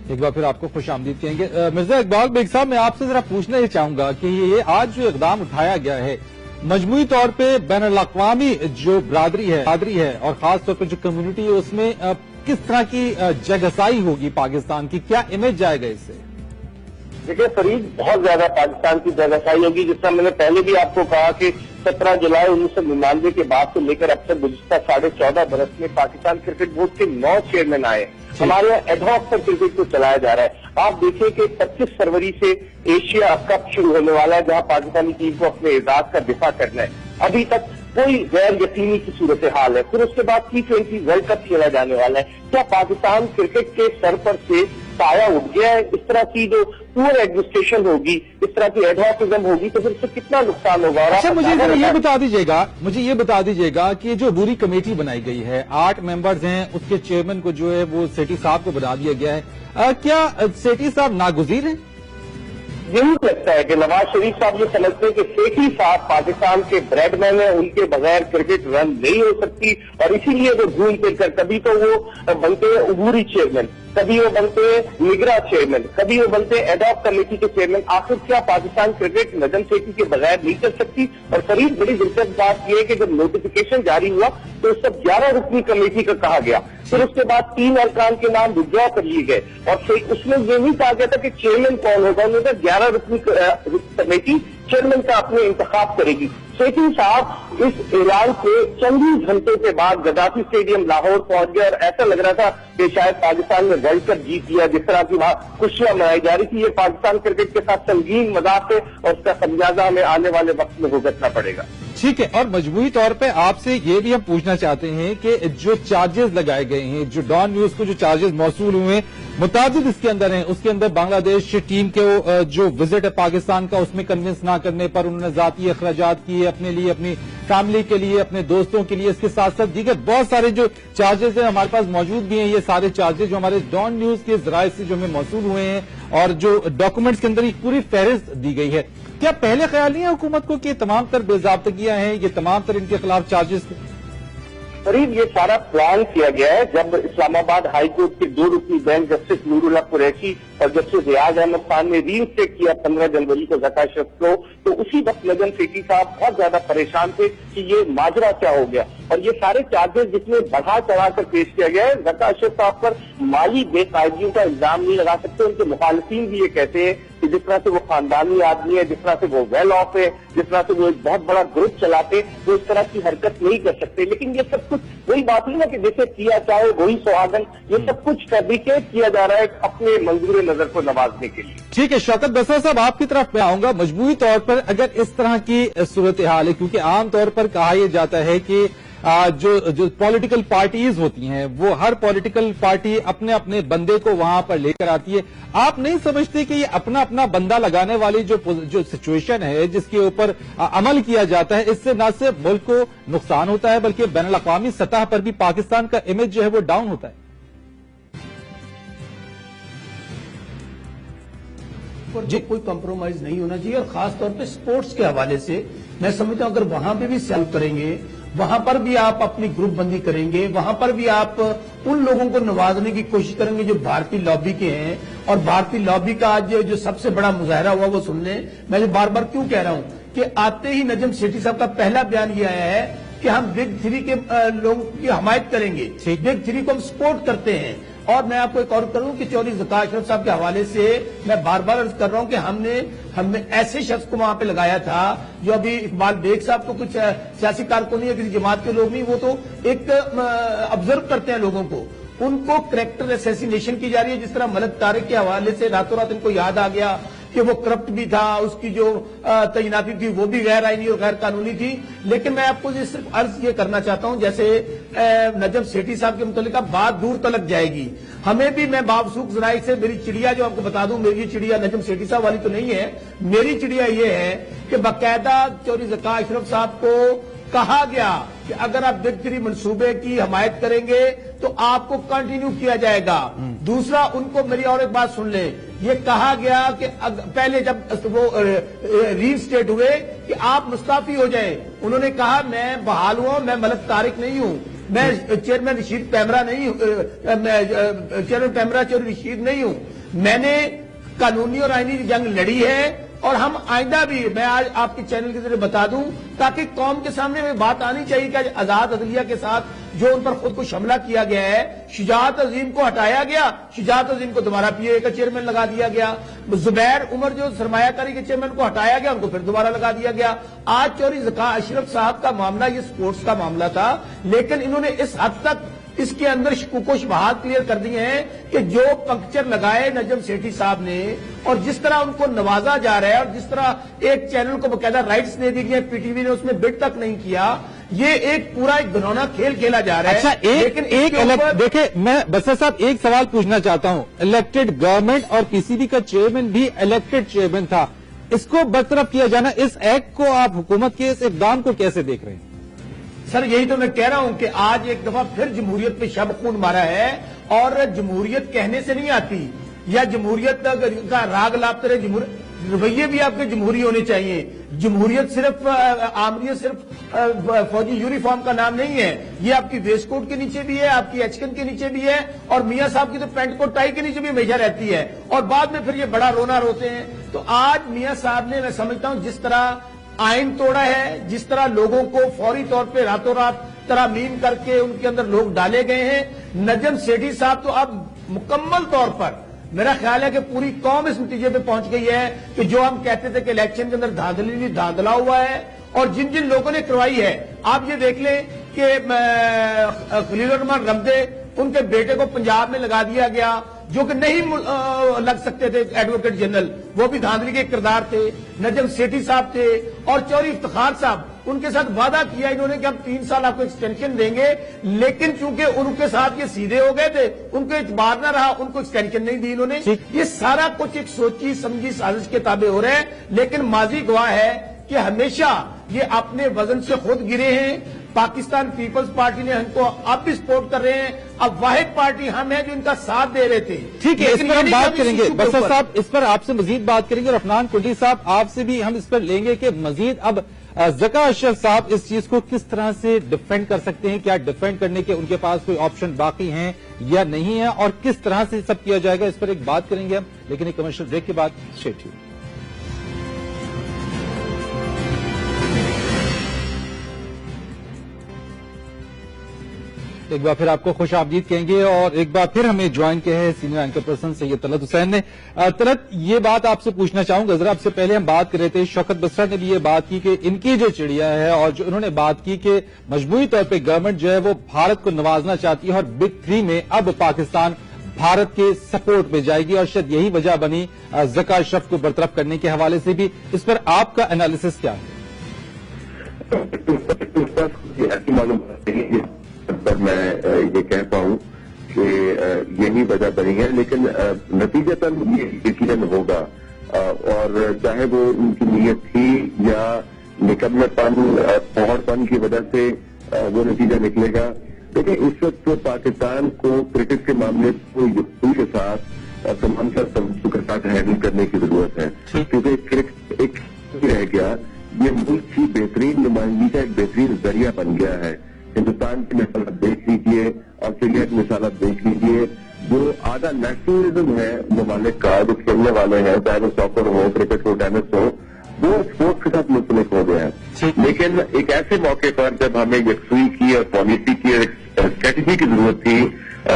ایک بار پھر آپ کو خوش آمدید کہیں گے. مرزا اقبال بیگ صاحب, میں آپ سے ذرا پوچھنا یہ چاہوں گا کہ یہ آج جو اقدام اٹھایا گیا ہے مجموعی طور پہ بین الاقوامی جو برادری ہے اور خاص طور پہ جو کمیونٹی ہے اس میں کس طرح کی جگہسائی ہوگی پاکستان کی, کیا امیج جائے گا اس سے؟ دیکھیں فرید, بہت زیادہ پاکستان کی جگہسائی ہوگی. جس طرح میں نے پہلے بھی آپ کو کہا کہ 17 جولائی 1999 کے بعد سے لے کر اب تک گزشتہ 14.5 برس میں پاکستان کرکٹ بورڈ کے 9 چیئرمین آئے. ہمارے یہاں ایڈ ہاک پر کرکٹ کو چلایا جا رہا ہے. آپ دیکھیں کہ 25 فروری سے ایشیا کپ شروع ہونے والا ہے, جہاں پاکستانی ٹیم کو اپنے اعزاز کا دفاع کرنا ہے. ابھی تک کوئی غیر یقینی کی صورتحال ہے. پھر اس کے بعد T20 ورلڈ کپ کھیلا جانے والا ہے. کیا پاکستان کرکٹ کے سر پر سے سایہ اٹھ گیا ہے؟ اس طرح کی جو پور ایڈمنسٹریشن ہوگی, اس طرح کی ایڈواکزم ہوگی, تو پھر اس سے کتنا نقصان ہوگا؟ اچھا, مجھے یہ بتا دیجیے گا کہ جو عبوری کمیٹی بنائی گئی ہے 8 ممبرز ہیں, اس کے چیئرمین کو جو ہے وہ سیٹھی صاحب کو بنا دیا گیا ہے, کیا سیٹھی صاحب ناگزیر ہیں؟ یہی لگتا ہے کہ نواز شریف صاحب یہ سمجھتے ہیں کہ سیٹھی صاحب پاکستان کے بریڈ مین ہیں, ان کے بغیر کرکٹ رن نہیں ہو سکتی, اور اسی لیے وہ گھوم پھر کر کبھی تو وہ بنتے ہیں عبوری چیئرمین. کبھی وہ بنتے نگراں چیئرمین، کبھی وہ بنتے ایڈاک کمیٹی کے چیئرمین. آخر کیا پاکستان کرکٹ نجم سیٹھی کے بغیر نہیں چل سکتی؟ اور فرید بڑی دلچسپ بات یہ ہے کہ جب نوٹیفیکیشن جاری ہوا تو اس سب 11 رکنی کمیٹی کا کہا گیا، پھر اس کے بعد 3 ارکان کے نام وڈرا کر لیے گئے، اور اس میں یہ نہیں کہا گیا تھا کہ چیئرمین کون ہوگا. انہوں نے 11 رکنی کمیٹی چیئرمین کا اپنے انتخاب کرے گی. سیٹھی صاحب اس اعلان کے چند ہی گھنٹے کے بعد گدافی اسٹیڈیم لاہور پہنچ گئے، اور ایسا لگ رہا تھا کہ شاید پاکستان نے ورلڈ کپ جیت لیا. جس طرح کی وہاں خوشیاں منائی جا رہی تھی، یہ پاکستان کرکٹ کے ساتھ سنگین مذاق ہے، اور اس کا خمیازہ ہمیں آنے والے وقت میں بھگتنا پڑے گا. ٹھیک ہے، اور مجموعی طور پہ آپ سے یہ بھی ہم پوچھنا چاہتے ہیں کہ جو چارجز لگائے گئے ہیں، جو ڈان نیوز کو جو چارجز موصول ہوئے ہیں، متعدد اس کے اندر ہیں. اس کے اندر بنگلہ دیش ٹیم کے جو وزٹ ہے پاکستان کا، اس میں کنونس نہ کرنے پر انہوں نے ذاتی اخراجات کیے اپنے لیے، اپنی فیملی کے لیے، اپنے دوستوں کے لیے. اس کے ساتھ ساتھ دیگر بہت سارے جو چارجز ہیں ہمارے پاس موجود بھی ہیں. یہ سارے چارجز جو ہمارے ڈان نیوز کے ذرائع سے جو ہمیں موصول ہوئے ہیں، اور جو ڈاکومنٹس کے اندر ایک پوری فہرست دی گئی ہے. کیا پہلے خیال نہیں ہے حکومت کو کہ یہ تمام تر بے ضابطگیاں ہیں، یہ تمام تر ان کے خلاف چارجز؟ قریب یہ سارا پلان کیا گیا ہے. جب اسلام آباد ہائی کورٹ کے 2 رکنی بینچ جسٹس نور اللہ قریشی اور جسٹس ریاض احمد خان نے ری انسٹیٹ کیا 15 جنوری کو ذکا اشرف کو، تو اسی وقت نجم سیٹھی صاحب بہت زیادہ پریشان تھے کہ یہ ماجرا کیا ہو گیا. اور یہ سارے چارجز جس میں بڑھا چڑھا کر پیش کیا گیا ہے، ذکا اشرف صاحب پر مالی بے قاعدگیوں کا الزام نہیں لگا سکتے. ان کے مخالفین بھی یہ کہتے ہیں کہ جس طرح سے وہ خاندانی آدمی ہے، جس طرح سے وہ ویل آف ہے، جس طرح سے وہ ایک بہت بڑا گروپ چلاتے، وہ اس طرح کی حرکت نہیں کر سکتے. لیکن یہ سب کچھ وہی بات نہیں نا کہ جیسے کیا چاہے وہی سہاگن. یہ سب کچھ فیبریکیٹ کیا جا رہا ہے اپنے منظور نظر کو نوازنے کے لیے. ٹھیک ہے شوکت بسر صاحب، آپ کی طرف میں آؤں گا. مجموعی طور پر اگر اس طرح کی صورتحال ہے، کیونکہ عام طور پر کہا یہ جاتا ہے کہ جو پولیٹیکل پارٹیز ہوتی ہیں، وہ ہر پولیٹیکل پارٹی اپنے اپنے بندے کو وہاں پر لے کر آتی ہے. آپ نہیں سمجھتے کہ یہ اپنا اپنا بندہ لگانے والی جو سچویشن ہے، جس کے اوپر عمل کیا جاتا ہے، اس سے نہ صرف ملک کو نقصان ہوتا ہے بلکہ بین الاقوامی سطح پر بھی پاکستان کا امیج جو ہے وہ ڈاؤن ہوتا ہے؟ جو کوئی کمپرومائز نہیں ہونا چاہیے، اور خاص طور پہ سپورٹس کے حوالے سے میں سمجھتا ہوں اگر وہاں پہ بھی سیلف کریں گے، وہاں پر بھی آپ اپنی گروپ بندی کریں گے، وہاں پر بھی آپ ان لوگوں کو نوازنے کی کوشش کریں گے جو بھارتی لابی کے ہیں. اور بھارتی لابی کا آج جو سب سے بڑا مظاہرہ ہوا وہ سن لیں. میں جو بار بار کیوں کہہ رہا ہوں کہ آتے ہی نجم سیٹھی صاحب کا پہلا بیان یہ آیا ہے کہ ہم بگ 3 کے لوگوں کی حمایت کریں گے، بگ 3 کو ہم سپورٹ کرتے ہیں. اور میں آپ کو ایک اور کروں کہ چودھری ذکا اشرف صاحب کے حوالے سے میں بار بار عرض کر رہا ہوں کہ ہم نے ایسے شخص کو وہاں پہ لگایا تھا جو ابھی اقبال بیگ صاحب تو کچھ سیاسی کارکن نہیں ہے، کسی جماعت کے لوگ نہیں، وہ تو ایک آبزرو کرتے ہیں لوگوں کو. ان کو کریکٹر اسیسینیشن کی جا رہی ہے. جس طرح ملک طارق کے حوالے سے راتوں رات ان کو یاد آ گیا کہ وہ کرپٹ بھی تھا، اس کی جو تعیناتی تھی وہ بھی غیر آئینی اور غیر قانونی تھی. لیکن میں آپ کو صرف عرض یہ کرنا چاہتا ہوں، جیسے نجم سیٹھی صاحب کے متعلق بات دور تلک جائے گی. ہمیں بھی، میں باوسوق ذرائع سے میری چڑیا جو آپ کو بتا دوں، میری چڑیا نجم سیٹھی صاحب والی تو نہیں ہے. میری چڑیا یہ ہے کہ باقاعدہ چودھری ذکا اشرف صاحب کو کہا گیا کہ اگر آپ بگ 3 منصوبے کی حمایت کریں گے تو آپ کو کنٹینیو کیا جائے گا. دوسرا، ان کو میری اور ایک بات سن لیں، یہ کہا گیا کہ پہلے جب وہ ری اسٹیٹ ہوئے کہ آپ مستعفی ہو جائیں. انہوں نے کہا میں بحال ہوں، میں ملک طارق نہیں ہوں، میں چیئرمین رشید پیمرا نہیں ہوں، چیئرمین پیمرا چودھری رشید نہیں ہوں. میں نے قانونی اور آئینی جنگ لڑی ہے، اور ہم آئندہ بھی، میں آج آپ کے چینل کے ذریعے بتا دوں تاکہ قوم کے سامنے میں بات آنی چاہیے کہ آزاد عدلیہ کے ساتھ جو ان پر خود کو شملہ کیا گیا ہے، شجاعت عظیم کو ہٹایا گیا، شجاعت عظیم کو دوبارہ پی اے کا چیئرمین لگا دیا گیا. زبیر عمر جو سرمایہ کاری کے چیئرمین کو ہٹایا گیا، ان کو پھر دوبارہ لگا دیا گیا. آج چودھری ذکا اشرف صاحب کا معاملہ یہ سپورٹس کا معاملہ تھا، لیکن انہوں نے اس حد تک اس کے اندر شکوک و شبہات کلیئر کر دیے ہیں کہ جو پنکچر لگائے نجم سیٹھی صاحب نے، اور جس طرح ان کو نوازا جا رہا ہے، اور جس طرح ایک چینل کو باقاعدہ رائٹس دے دی گئی، پی ٹی وی نے اس میں بٹ تک نہیں کیا، یہ ایک پورا ایک گھنونا کھیل کھیلا جا رہا ہے. اچھا، دیکھیں میں بسر صاحب ایک سوال پوچھنا چاہتا ہوں. الیکٹڈ گورنمنٹ اور پی سی بی کا چیئرمین بھی الیکٹڈ چیئرمین تھا، اس کو برطرف کیا جانا، اس ایکٹ کو آپ حکومت کے اس اقدام کو کیسے دیکھ رہے ہیں؟ سر یہی تو میں کہہ رہا ہوں کہ آج ایک دفعہ پھر جمہوریت پہ شب خون مارا ہے، اور جمہوریت کہنے سے نہیں آتی، یا جمہوریت کا راگ لاپتے رہے. रवैये भी आपके जमहूरी होने चाहिए। जमहूरियत सिर्फ आमरीत सिर्फ फौजी यूनिफॉर्म का नाम नहीं है, ये आपकी वेस्ट कोट के नीचे भी है, आपकी एचकन के नीचे भी है, और मियां साहब की तो पेंट कोट टाई के नीचे भी हमेशा रहती है, और बाद में फिर ये बड़ा रोना रोते हैं। तो आज मियां साहब ने, मैं समझता हूं, जिस तरह आइन तोड़ा है, जिस तरह लोगों को फौरी तौर पे रातों रात तरमीम करके उनके अंदर लोग डाले गए हैं, नजम सेठी साहब तो अब मुकम्मल तौर पर मेरा ख्याल है कि पूरी कौम इस नतीजे पे पहुंच गई है कि जो हम कहते थे कि इलेक्शन के अंदर धांधला हुआ है, और जिन जिन लोगों ने करवाई है, आप ये देख लें कि खलीलुर रहमान रमदे, उनके बेटे को पंजाब में लगा दिया गया, जो कि नहीं लग सकते थे एडवोकेट जनरल, वो भी धांधली के किरदार थे। नजम सेठी साहब थे, और चौधरी इफ्तिखार साहब, उनके साथ वादा किया इन्होंने कि हम 3 साल आपको एक्सटेंशन देंगे, लेकिन चूंकि उनके साथ ये सीधे हो गए थे, उनको इतबार न रहा, उनको एक्सटेंशन नहीं दी इन्होंने। ये सारा कुछ एक सोची समझी साजिश के ताबे हो रहे हैं, लेकिन माजी गवाह है कि हमेशा ये अपने वजन से खुद गिरे हैं। पाकिस्तान पीपल्स पार्टी ने हमको अब भी सपोर्ट कर रहे हैं, अब वाहिद पार्टी हम है जो इनका साथ दे रहे थे। ठीक है, इस पर हम बात करेंगे बसर साहब, इस पर आपसे मजीद बात करेंगे, और अफनान कुंडी साहब आपसे भी हम इस पर लेंगे कि मजीद अब ज़का अशरफ साहब इस चीज को किस तरह से डिफेंड कर सकते हैं, क्या डिफेंड करने के उनके पास कोई ऑप्शन बाकी हैं या नहीं है, और किस तरह से सब किया जाएगा, इस पर एक बात करेंगे हम, लेकिन एक कमर्शियल ब्रेक के बाद। Stay tuned. एक बार फिर आपको खुश आमदीद कहेंगे, और एक बार फिर हमें ज्वाइन किया है senior anchor person Syed Talat Hussain ने। तलत, ये बात आपसे पूछना चाहूंगा, जरा आपसे पहले हम बात कर रहे थे, शौकत बसरा ने भी ये बात की कि इनकी जो चिड़िया है, और जो उन्होंने बात की कि मजबूरी तौर पर गवर्नमेंट जो है वो भारत को नवाजना चाहती है, और बिग 3 में अब पाकिस्तान भारत के सपोर्ट में जाएगी, और शायद यही वजह बनी ज़का अशरफ को बरतरफ करने के हवाले से भी। इस पर आपका एनालिसिस क्या है? पर मैं ये कह पाऊं कि यही वजह बनी है, लेकिन नतीजतन ये यकीनन होगा, और चाहे वो उनकी नीयत थी या निकम्मेपन पौड़पन की वजह से वो नतीजा निकलेगा। लेकिन इस वक्त तो पाकिस्तान को क्रिकेट के मामले को युक्ति के साथ समानता तवज्जो के साथ हैंडल करने की जरूरत है, क्योंकि क्रिकेट एक रह गया, ये मुल्क की बेहतरीन नुमाइंदगी का एक बेहतरीन जरिया बन गया है। हिंदुस्तान की मिसाल आप देख लीजिए, ऑस्ट्रेलिया की मिसाल आप देख लीजिए, जो आधा नेशनलिज्म है ममालिक का, जो खेलने वाले हैं, चाहे वो सॉकर हो, क्रिकेट हो, टेनिस हो, वो स्पोर्ट्स के साथ मुंसलिक हो गए हैं। लेकिन एक ऐसे मौके पर जब हमें यकसुई की और पॉलिसी की और स्ट्रेटेजी की जरूरत थी,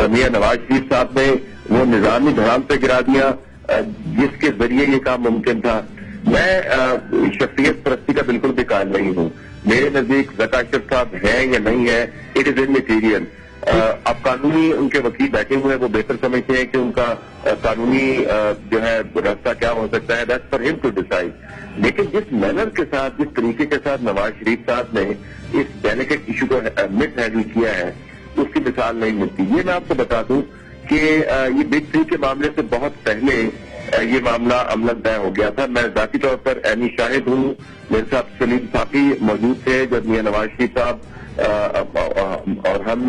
मियां नवाज शरीफ साहब ने वो निजामी धड़ाम से गिरा दिया जिसके जरिए ये काम मुमकिन था। मैं शख्सियत परस्ती का बिल्कुल भी कायल नहीं हूँ। मेरे नजदीक ज़का अशरफ साहब है या नहीं है, इट इज इमैटीरियल। अब कानूनी उनके वकील बैठे हुए हैं, वो बेहतर समझते हैं कि उनका कानूनी जो है रास्ता क्या हो सकता है, that's for him to decide. लेकिन जिस मैनर के साथ, जिस तरीके के साथ नवाज शरीफ साहब ने इस डेलिकेट इशू को मिस हैंडल किया है, उसकी मिसाल नहीं मिलती। ये मैं आपको बता दूं कि ये बिग 3 के मामले से बहुत पहले ये मामला अमलन तय हो गया था। मैं जाती तौर पर ऐनी शाहिद हूँ, मेरे साथ सलीम साफी मौजूद थे जब मियां नवाज शरीफ साहब और हम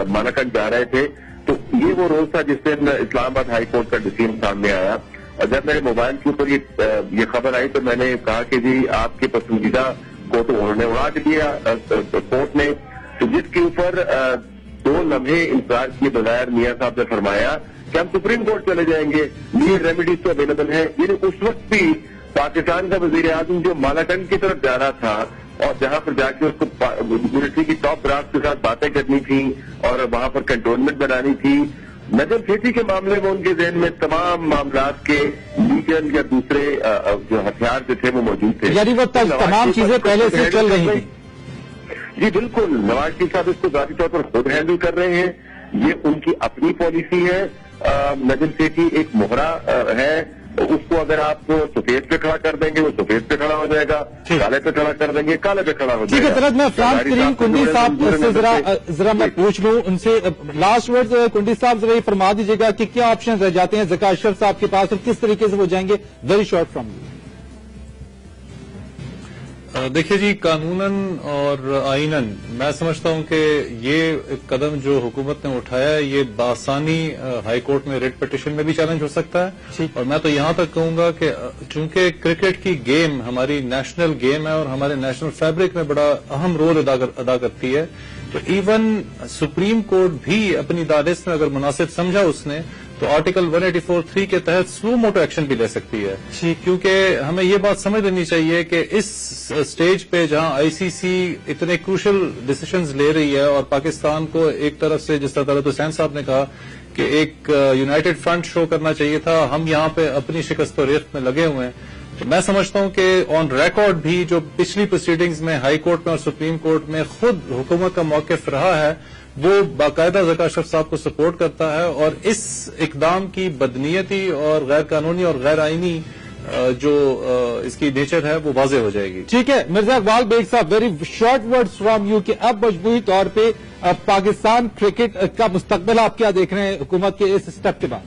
मानाकंड जा रहे थे। तो ये वो रोज था जिस दिन इस्लामाबाद हाई कोर्ट का डिसीजन सामने आया, और जब मेरे मोबाइल के ऊपर ये खबर आई तो मैंने कहा कि जी आपके पसंदीदा को तो उन्होंने उड़ा दिया कोर्ट ने। तो जिसके ऊपर 2 लम्हे इंतजार किए बगैर मियां साहब ने फरमाया कि हम सुप्रीम कोर्ट चले जाएंगे, लीगल रेमेडीज तो अवेलेबल है। यानी उस वक्त भी पाकिस्तान का वजीर आजम जो मालाकंड की तरफ जा रहा था, और जहां पर जाके उसको मिलिट्री की टॉप ब्रास के साथ बातें करनी थी और वहां पर कंटोनमेंट बनानी थी, नजम सेठी के मामले में उनके जहन में तमाम मामलात के लीगल या दूसरे जो हथियार जो थे वो मौजूद थे। यानी वो तमाम चीजें पहले से चल रही थी। जी बिल्कुल, नवाज शरीफ साहब इसको जाती तौर पर खुद हैंडल कर रहे हैं, ये उनकी अपनी पॉलिसी है। नजम सेठी एक मोहरा है, उसको अगर आप सफेद पे खड़ा कर देंगे वो सफेद पे खड़ा हो जाएगा, काले पे खड़ा कर देंगे काले पे खड़ा हो जाएगा। ठीक है तरत, मैं अफनान करीम कुंडी साहब से जरा मैं पूछ लूं उनसे लास्ट वर्ड। कुंडी साहब जरा ये फरमा दीजिएगा कि क्या ऑप्शन रह जाते हैं ज़का अशरफ साहब के पास और किस तरीके से वो जाएंगे, वेरी शॉर्ट फ्रॉम यू। देखिए जी, कानूनन और आईनन मैं समझता हूं कि ये एक कदम जो हुकूमत ने उठाया है ये बासानी हाई कोर्ट में रिट पिटिशन में भी चैलेंज हो सकता है। और मैं तो यहां तक कहूंगा कि चूंकि क्रिकेट की गेम हमारी नेशनल गेम है और हमारे नेशनल फैब्रिक में बड़ा अहम रोल अदा करती है, तो इवन सुप्रीम कोर्ट भी अपनी दानिश में अगर मुनासिब समझा उसने तो आर्टिकल 184(3) के तहत स्लो मोटो एक्शन भी ले सकती है। क्योंकि हमें ये बात समझ लेनी चाहिए कि इस स्टेज पे जहां आईसीसी इतने क्रूशल डिसीजंस ले रही है और पाकिस्तान को एक तरफ से जिस तरह तलत हुसैन साहब ने कहा कि एक यूनाइटेड फ्रंट शो करना चाहिए था, हम यहां पे अपनी शिकस्त और रेख्त में लगे हुए हैं, तो मैं समझता हूं कि ऑन रिकॉर्ड भी जो पिछली प्रोसीडिंग्स में हाई कोर्ट में और सुप्रीम कोर्ट में खुद हुकूमत का मौक़िफ़ रहा है वो बाकायदा ज़का अशरफ साहब को सपोर्ट करता है और इस इकदाम की बदनीयती और गैर कानूनी और गैर आईनी जो इसकी नेचर है वो वाज़ेह हो जाएगी। ठीक है मिर्जा इकबाल बेग साहब, very short words from you कि अब मजबूरी तौर पे पाकिस्तान क्रिकेट का मुस्तकबिल आप क्या देख रहे हैं हुकूमत के इस स्टेप के बाद?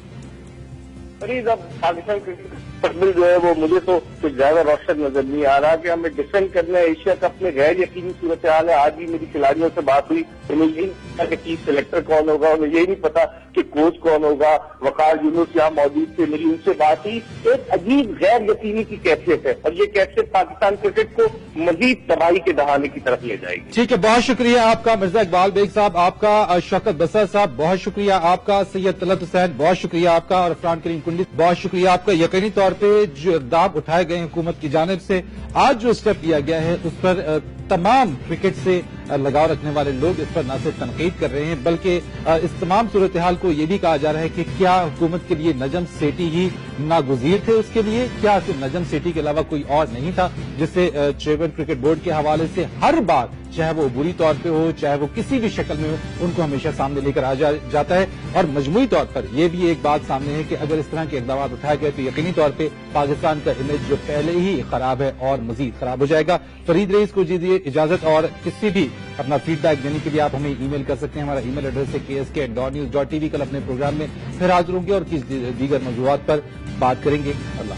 फरीद, अब पाकिस्तान क्रिकेट मुस्तकबिल जो है वो मुझे तो कुछ ज्यादा रोशन नजर नहीं आ रहा कि हमें डिफेंड करना है। एशिया कप में गैर यकीनी सूरत हाल है। आज भी मेरी खिलाड़ियों से बात हुई तो मुझे यही नहीं पता कि चीफ सिलेक्टर कौन होगा, मुझे यही नहीं पता कि कोच कौन होगा। वकार यूनुस यहाँ मौजूद थे, मेरी उनसे बात हुई। एक अजीब गैर यकीनी की कैफियत है और ये कैफियत पाकिस्तान क्रिकेट को मजीद तबाही के दहाने की तरफ ले जाएगी। ठीक है, बहुत शुक्रिया आपका मिर्जा इकबाल बेग साहब, आपका शौकत बसर साहब, बहुत शुक्रिया आपका सैयद तलत हुसैन, बहुत शुक्रिया आपका और अफरान करीम कुंडी, बहुत शुक्रिया आपका। यकीनी तौर पे जो इक़दाम उठाए गए हुकूमत की जानिब से, आज जो स्टेप लिया गया है उस पर तमाम क्रिकेट से लगाव रखने वाले लोग इस पर न सिर्फ तनकीद कर रहे हैं बल्कि इस तमाम सूरत हाल को ये भी कहा जा रहा है कि क्या हुकूमत के लिए नजम सेठी ही नागुज़ीर थे, उसके लिए क्या सिर्फ नजम सेठी के अलावा कोई और नहीं था जिससे चेयरमैन क्रिकेट बोर्ड के हवाले से हर बार चाहे वो बुरी तौर पे हो चाहे वो किसी भी शक्ल में हो उनको हमेशा सामने लेकर आ जाता है। और मजमूई तौर पर यह भी एक बात सामने है कि अगर इस तरह के इक़दाम उठाए गए तो यकीनी तौर पर पाकिस्तान का इमेज जो पहले ही खराब है और मजीद खराब हो जाएगा। फरीद रईस को दीजिए इजाजत और किसी भी अपना फीडबैक देने के लिए आप हमें ईमेल कर सकते हैं। हमारा ईमेल एड्रेस है ksk@news.tv। कल अपने प्रोग्राम में फिर हाजिर होंगे और किस दीगर मौजूआत पर बात करेंगे। अल्लाह।